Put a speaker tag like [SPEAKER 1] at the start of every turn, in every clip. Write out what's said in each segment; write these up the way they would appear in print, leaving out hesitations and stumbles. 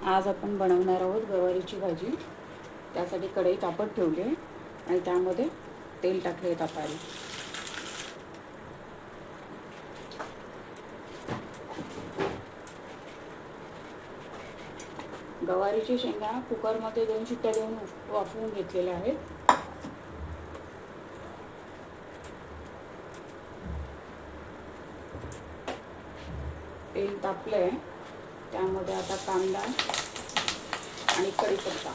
[SPEAKER 1] आज आपण बनवणार आहोत गवारीची भाजी। त्यासाठी कढई तापत ठेवली आहे आणि त्यामध्ये तेल टाकले तापायला। गवारीची शेंगा कुकरमध्ये 2 शिट्ट्या देऊन वाफवून घेतलेल्या आहेत। तेल तापले, त्यामध्ये आता कांदा आणि कढीपत्ता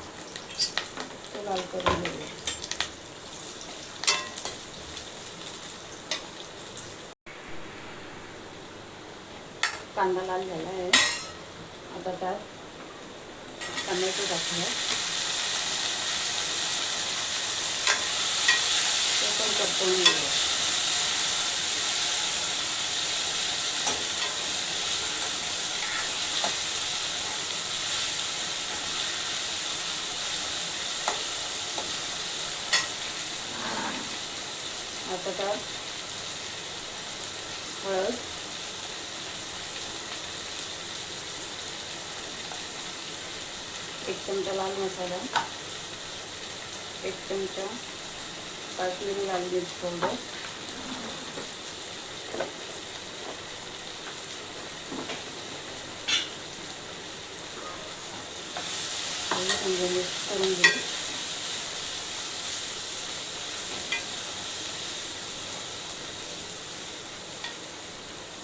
[SPEAKER 1] तो लाल करून घेऊया। कांदा लाल झाला आहे, आता त्यात टोमॅटो टाकूया। ते पण परतवून घेऊया। आता त्यात हळद, एक चमचा लाल मसाला, एक चमचा काश्मीरी लाल मिर्च पावडर, मिक्स करून घेऊ।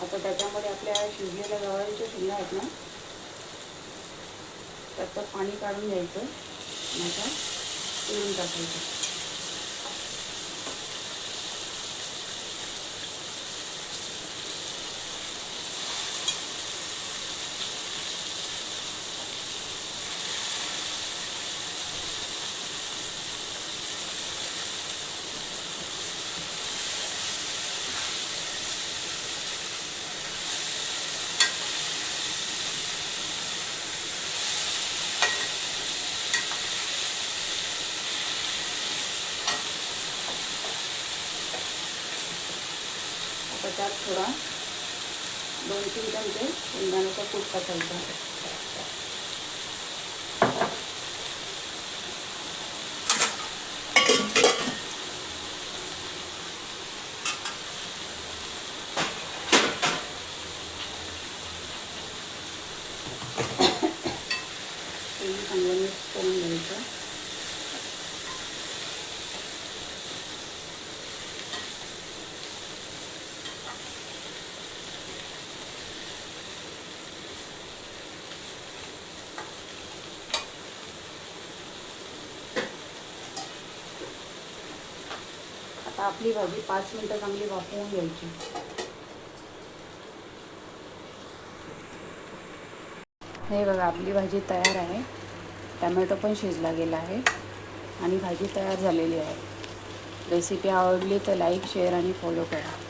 [SPEAKER 1] आता त्याच्यामध्ये आपल्या शिजलेल्या गवारीच्या शेंगा आहेत ना, त्याचं पाणी काढून घ्यायचं, नंतर पिळून टाकायचं। आता त्यात थोडा 2-3 चमचे शेंगदाण्याचा कूट टाकायचा। चांगलं मिक्स करून घ्यायचं। आता आपली भाजी 5 मिनिटं चांगली वाफवून घ्यायची। हे बघा, आपली भाजी तयार आहे। टोमॅटो पण शिजला गेला आहे आणि भाजी तयार झालेली आहे। रेसिपी आवडली तर लाईक, शेअर आणि फॉलो करा।